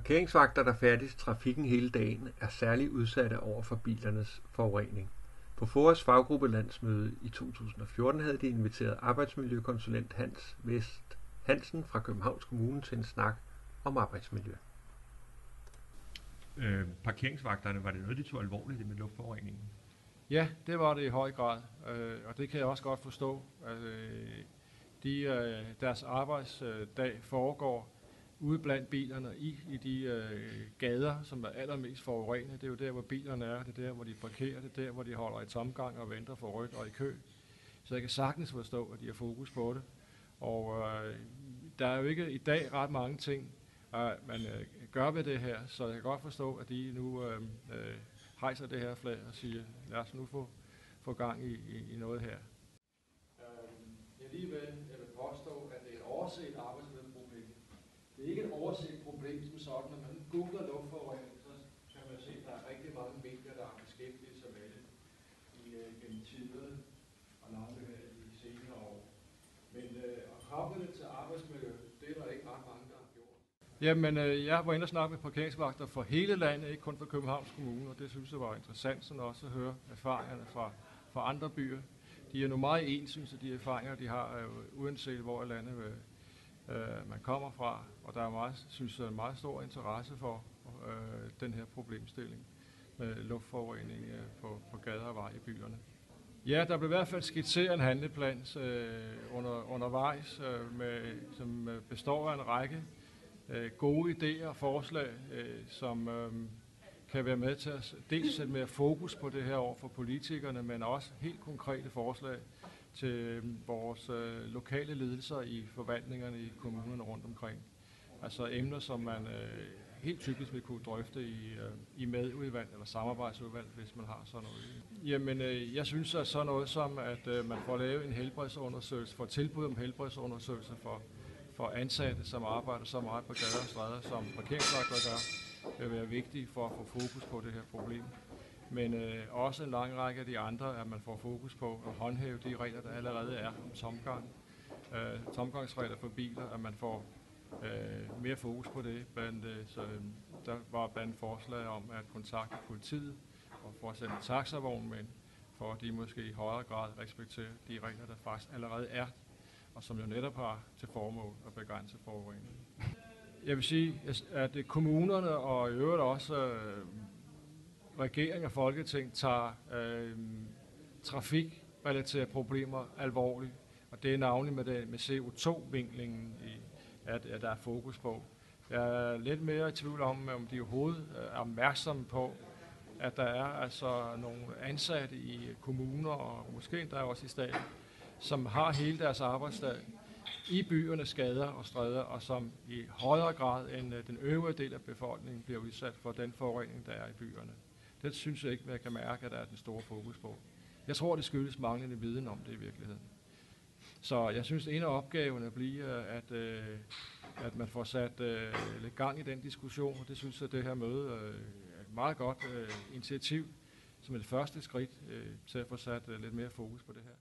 Parkeringsvagter, der færdes i trafikken hele dagen, er særligt udsatte over for bilernes forurening. På FOAs faggruppelandsmøde i 2014 havde de inviteret arbejdsmiljøkonsulent Hans Vest Hansen fra Københavns Kommune til en snak om arbejdsmiljø. Parkeringsvagterne, var det noget, de tog alvorligt med luftforureningen? Ja, det var det i høj grad, og det kan jeg også godt forstå. Deres arbejdsdag foregår ude blandt bilerne i de gader, som er allermest forurenet. Det er jo der, hvor bilerne er, det er der, hvor de parkerer, det er der, hvor de holder i tomgang og venter for ryg og i kø. Så jeg kan sagtens forstå, at de har fokus på det. Og der er jo ikke i dag ret mange ting, man gør ved det her, så jeg kan godt forstå, at de nu hejser det her flag og siger, lad os nu få gang i noget her. Alligevel, jeg vil påstå, at det er et overset arbejdsmiljøproblem. Det er ikke et overset problem som sådan, når man googler luftforurening, så kan man se, at der er rigtig mange medier, der har beskæftiget sig med det gennem tiderne og navnet her i de senere år. Men at koble det til arbejdsmiljø, det er der ikke ret mange, der har gjort. Jamen, jeg var inde og snakke med parkeringsvagter for hele landet, ikke kun for Københavns Kommune, og det synes jeg var interessant, sådan også at høre erfaringerne fra andre byer. De er nu meget ens, synes jeg, de erfaringer, de har, uanset hvor i landet man kommer fra, og der er meget stor interesse for den her problemstilling med luftforurening på gader og veje i byerne. Ja, der blev i hvert fald skitseret en handleplan undervejs, som består af en række gode idéer og forslag, som kan være med til at dels sætte mere fokus på det her over for politikerne, men også helt konkrete forslag til vores lokale ledelser i forvaltningerne i kommunerne rundt omkring. Altså emner, som man helt typisk vil kunne drøfte i medudvalg eller samarbejdsudvalg, hvis man har sådan noget. Jamen, jeg synes, at sådan noget som, at man får lavet en helbredsundersøgelse, får tilbud om helbredsundersøgelse for ansatte, som arbejder så meget på gader og stræder, som parkeringsvagter gør, vil være vigtigt for at få fokus på det her problem. Men også en lang række af de andre, at man får fokus på at håndhæve de regler, der allerede er om tomgang. Tomgangsregler for biler, at man får mere fokus på det. Så der var blandt forslag om at kontakte politiet og for at sende taxavognmænd, for at de måske i højere grad respekterer de regler, der faktisk allerede er, og som jo netop har til formål at begrænse forurening. Jeg vil sige, at kommunerne og i øvrigt også regering og folketing tager trafikrelaterede problemer alvorligt, og det er navnlig med CO2-vinklingen, at der er fokus på. Jeg er lidt mere i tvivl om de overhovedet er opmærksomme på, at der er altså nogle ansatte i kommuner og måske endda også i staten, som har hele deres arbejdsdag i byernes gader og stræder, og som i højere grad end den øvrige del af befolkningen bliver udsat for den forurening, der er i byerne. Det synes jeg ikke, at jeg kan mærke, at der er den store fokus på. Jeg tror, det skyldes manglende viden om det i virkeligheden. Så jeg synes, at en af opgaverne bliver, at man får sat lidt gang i den diskussion, og det synes jeg, at det her møde er et meget godt initiativ som et første skridt til at få sat lidt mere fokus på det her.